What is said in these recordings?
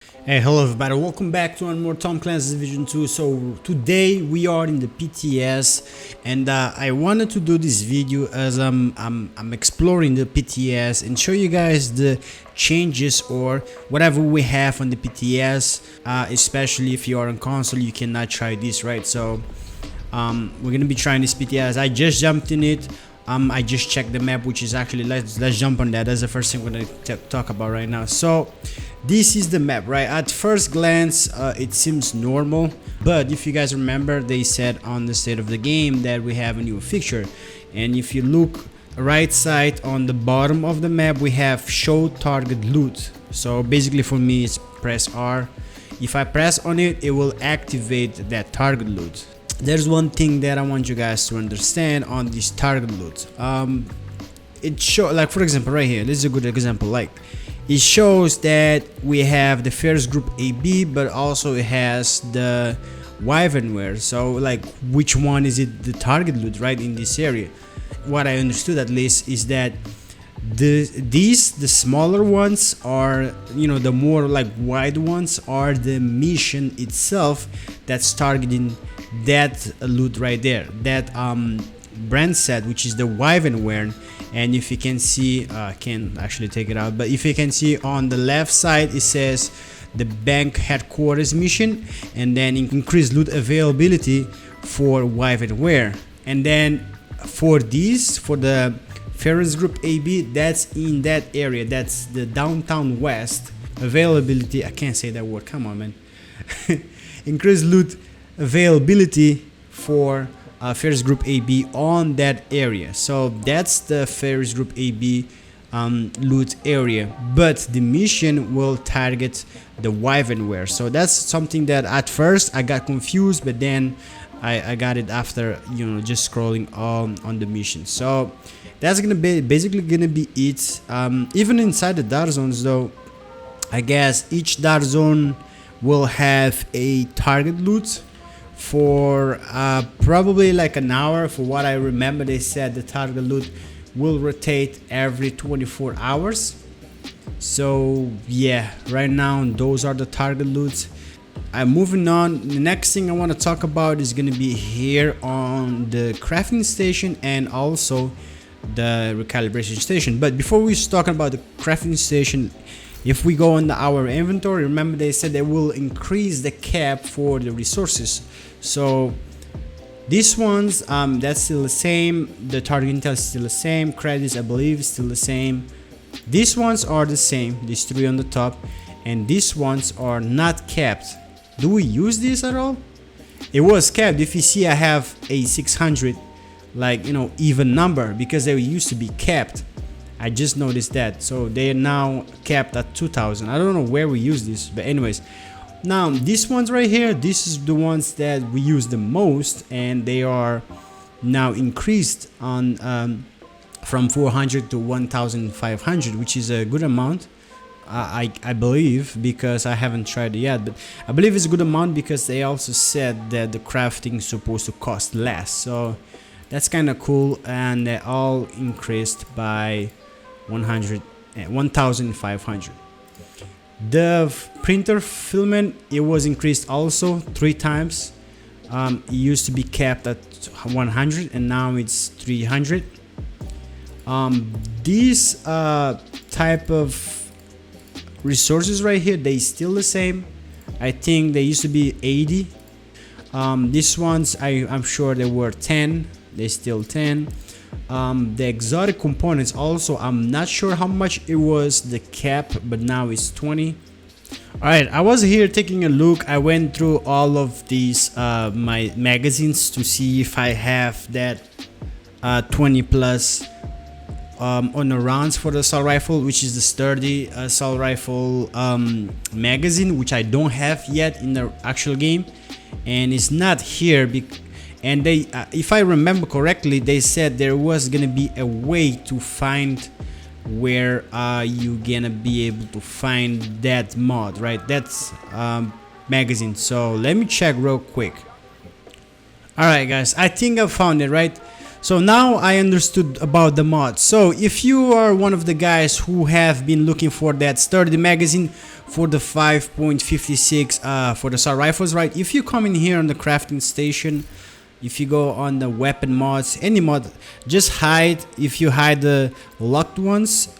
Hey, hello everybody, welcome back to one more Tom Clancy's Division 2. So today we are in the PTS, and I wanted to do this video as I'm exploring the PTS and show you guys the changes or whatever we have on the PTS, especially if you are on console. You cannot try this, right? So we're gonna be trying this PTS. I just jumped in it. I just checked the map, which is actually, let's jump on that. That's the first thing we're gonna talk about right now. So this is the map, right? At first glance, it seems normal, but if you guys remember, they said on the state of the game that we have a new fixture, and if you look right side on the bottom of the map, we have show target loot. So basically for me, it's press R. If I press on it, it will activate that target loot. There's one thing that I want you guys to understand on this target loot. It show, like for example right here, this is a good example. Like it shows that we have the first group AB, but also it has the Wyvernware. So like which one is it the target loot, right, in this area? What I understood at least is that the smaller ones are, you know, the more like wide ones are the mission itself that's targeting that loot right there, that brand set, which is the Wyvernware. And if you can see, I can actually take it out, but if you can see on the left side, it says the bank headquarters mission, and then increase loot availability for Wyvernware. And then for these, for the Ferris Group AB, that's in that area, that's the downtown west availability. I can't say that word, come on man. Increase loot availability for Ferris Group AB on that area. So that's the Ferris Group AB loot area, but the mission will target the Wyvernware. So that's something that at first I got confused, but then I got it after, you know, just scrolling on the mission. So that's gonna be basically gonna be it. Even inside the dark zones though, I guess each dark zone will have a target loot for probably like an hour. For what I remember, they said the target loot will rotate every 24 hours. So yeah, right now those are the target loots. I'm moving on. The next thing I want to talk about is going to be here on the crafting station and also the recalibration station. But before we start talking about the crafting station, if we go on our inventory, remember they said they will increase the cap for the resources. So these ones, that's still the same. The target intel is still the same. Credits, I believe, is still the same. These ones are the same, these three on the top, and these ones are not capped. Do we use this at all? It was capped. If you see, I have a 600, like, you know, even number, because they used to be capped. I just noticed that. So they are now capped at 2000. I don't know where we use this, but anyways, now these ones right here, this is the ones that we use the most, and they are now increased on from 400 to 1500, which is a good amount. I believe, because I haven't tried it yet, but I believe it's a good amount because they also said that the crafting is supposed to cost less. So that's kind of cool, and they all increased by 1500. The printer filament, it was increased also 3 times. It used to be capped at 100 and now it's 300. These type of resources right here, they still the same. I think they used to be 80. These ones, I'm sure they were 10. They still 10. The exotic components also, I'm not sure how much it was the cap, but now it's 20. Alright, I was here taking a look. I went through all of these my magazines to see if I have that 20 plus on the rounds for the assault rifle, which is the sturdy assault rifle magazine, which I don't have yet in the actual game, and it's not here. And they, if I remember correctly, they said there was gonna be a way to find where you gonna be able to find that mod, right? That's magazine. So let me check real quick. Alright guys, I think I found it, right? So now I understood about the mod. So if you are one of the guys who have been looking for that sturdy magazine for the 5.56 for the assault rifles, right? If you come in here on the crafting station, if you go on the weapon mods, any mod, just hide, if you hide the locked ones,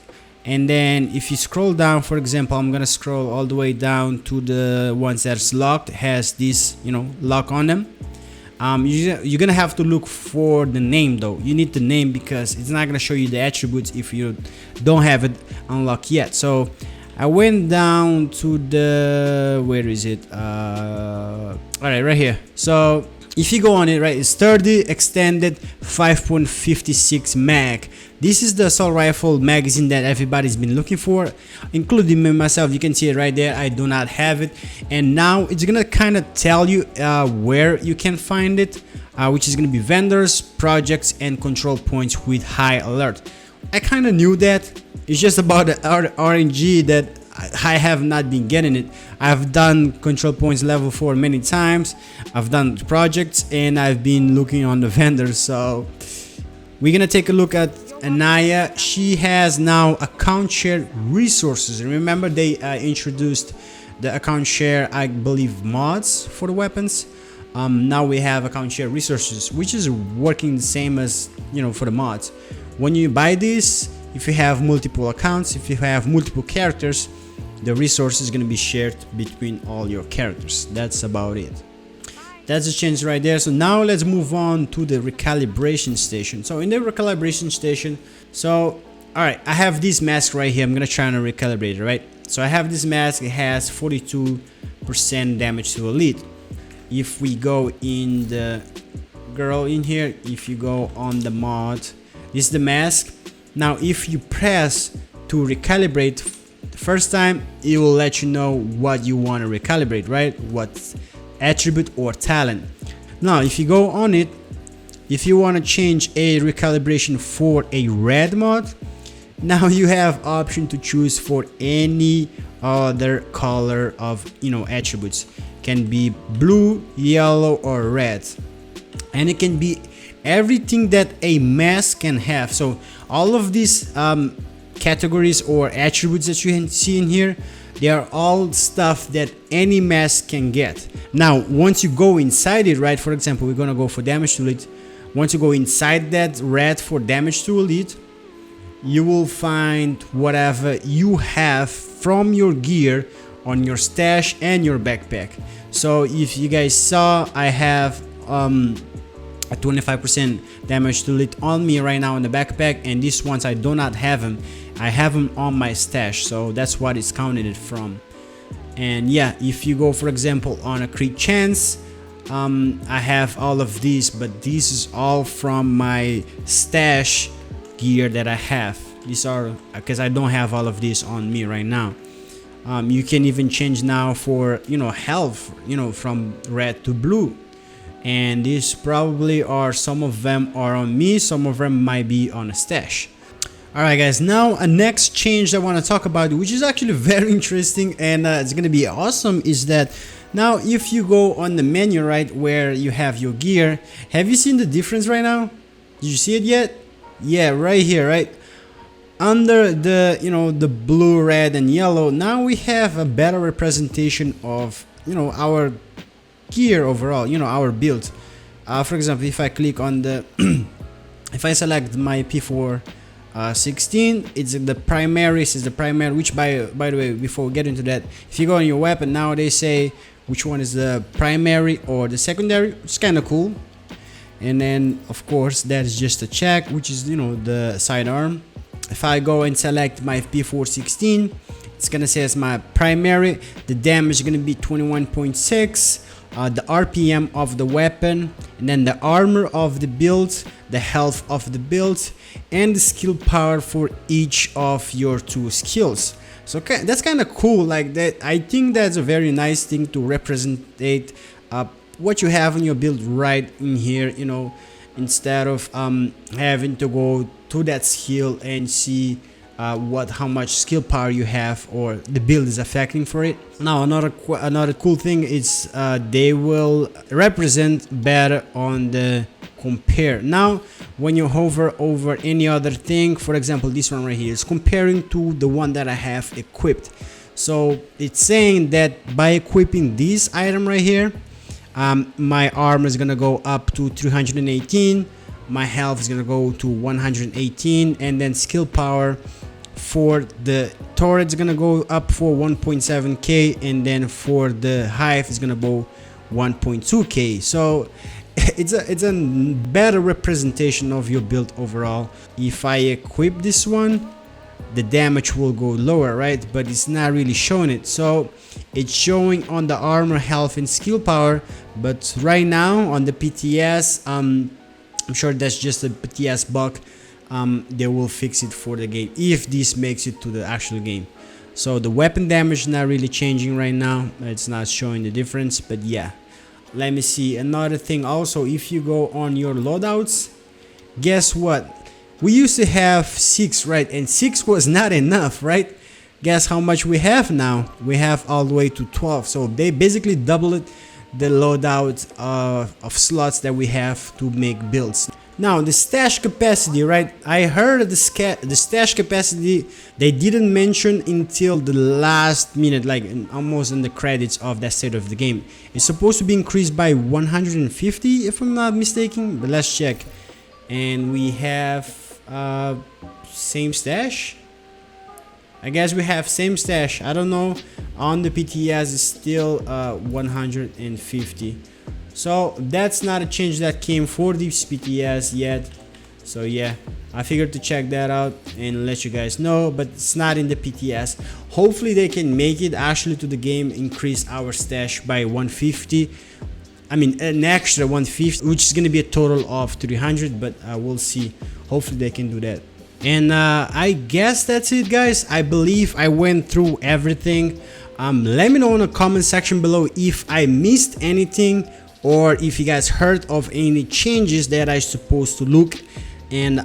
and then if you scroll down, for example, I'm gonna scroll all the way down to the ones that's locked, has this, you know, lock on them. You're gonna have to look for the name though. You need the name because it's not gonna show you the attributes if you don't have it unlocked yet. So I went down to the, where is it? All right, right here. So if you go on it, right, it's 30 extended 5.56 mag. This is the assault rifle magazine that everybody's been looking for, including me myself. You can see it right there. I do not have it, and now it's gonna kind of tell you where you can find it, which is gonna be vendors, projects, and control points with high alert. I kind of knew that. It's just about the RNG that I have not been getting it. I've done control points level 4 many times. I've done projects, and I've been looking on the vendors. So we're gonna take a look at Anaya. She has now account share resources. Remember, they introduced the account share, I believe, mods for the weapons. Now we have account share resources, which is working the same as, you know, for the mods. When you buy this, if you have multiple accounts, if you have multiple characters, the resource is going to be shared between all your characters. That's about it. That's the change right there. So now let's move on to the recalibration station. So in the recalibration station, so all right, I have this mask right here. I'm gonna try and recalibrate it, right? So I have this mask. It has 42% damage to elite. If we go in the girl in here, if you go on the mod, this is the mask. Now if you press to recalibrate the first time, it will let you know what you want to recalibrate, right? What attribute or talent. Now if you go on it, if you want to change a recalibration for a red mod, now you have option to choose for any other color of, you know, attributes. Can be blue, yellow, or red, and it can be everything that a mask can have. So all of these categories or attributes that you can see in here, they are all stuff that any mask can get. Now once you go inside it, right, for example, we're gonna go for damage to elite. Once you go inside that red for damage to elite, you will find whatever you have from your gear on your stash and your backpack. So if you guys saw, I have a 25% damage to elite on me right now in the backpack, and these ones I do not have them. I have them on my stash, so that's what it's counted it from. And yeah, if you go for example on a crit chance, I have all of these, but this is all from my stash gear that I have. These are because I don't have all of this on me right now. You can even change now for, you know, health, you know, from red to blue, and these probably are, some of them are on me, some of them might be on a stash. Alright guys, now a next change I want to talk about, which is actually very interesting and it's gonna be awesome, is that now if you go on the menu, right, where you have your gear, have you seen the difference right now? Did you see it yet? Yeah, right here, right under the, you know, the blue, red, and yellow. Now we have a better representation of, you know, our gear overall, you know, our build. For example, if I click on the if I select my P416, it's the primary. This is the primary, which by the way, before we get into that, if you go on your weapon now, they say which one is the primary or the secondary. It's kind of cool. And then of course that is just a check, which is, you know, the sidearm. If I go and select my P416, it's gonna say as my primary, the damage is gonna be 21.6, the RPM of the weapon, and then the armor of the build, the health of the build, and the skill power for each of your two skills. So that's kind of cool. Like that, I think that's a very nice thing to represent what you have in your build right in here, you know, instead of having to go to that skill and see how much skill power you have or the build is affecting for it. Now another cool thing is they will represent better on the compare. Now when you hover over any other thing, for example this one right here is comparing to the one that I have equipped. So it's saying that by equipping this item right here, my armor is gonna go up to 318, my health is gonna go to 118, and then skill power for the turret is gonna go up for 1.7k, and then for the hive is gonna go 1.2k. So it's a better representation of your build overall. If I equip this one, the damage will go lower, right? But it's not really showing it. So it's showing on the armor, health, and skill power, but right now on the PTS, I'm sure that's just a PTS bug. They will fix it for the game if this makes it to the actual game. So the weapon damage is not really changing right now. It's not showing the difference, but yeah. Let me see another thing also. If you go on your loadouts, guess what? We used to have 6, right? And 6 was not enough, right? Guess how much we have now? We have all the way to 12. So they basically doubled the loadout of slots that we have to make builds. Now the stash capacity, right? I heard the stash capacity they didn't mention until the last minute, like almost in the credits of that state of the game. It's supposed to be increased by 150 if I'm not mistaken, but let's check. And we have same stash. I guess we have same stash. I don't know. On the PTS is still 150. So that's not a change that came for this PTS yet. So yeah, I figured to check that out and let you guys know, but it's not in the PTS. Hopefully they can make it actually to the game, increase our stash by 150. I mean an extra 150, which is gonna be a total of 300, but we'll see. Hopefully they can do that. And I guess that's it, guys. I believe I went through everything. Let me know in the comment section below if I missed anything, or if you guys heard of any changes that I supposed to look. And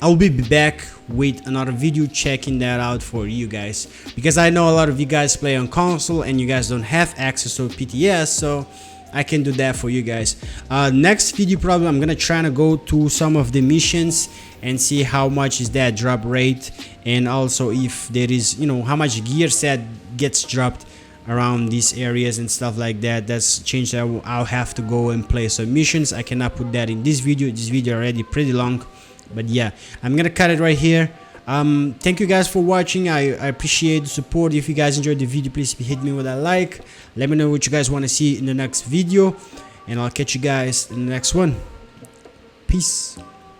I'll be back with another video checking that out for you guys, because I know a lot of you guys play on console and you guys don't have access to PTS, so I can do that for you guys. Next video probably I'm gonna try to go to some of the missions and see how much is that drop rate, and also if there is, you know, how much gear set gets dropped around these areas and stuff like that. That's change that I'll have to go and play some missions. I cannot put that in this video. This video already pretty long, but yeah, I'm gonna cut it right here. Thank you guys for watching. I appreciate the support. If you guys enjoyed the video, please hit me with a like. Let me know what you guys want to see in the next video, and I'll catch you guys in the next one. Peace.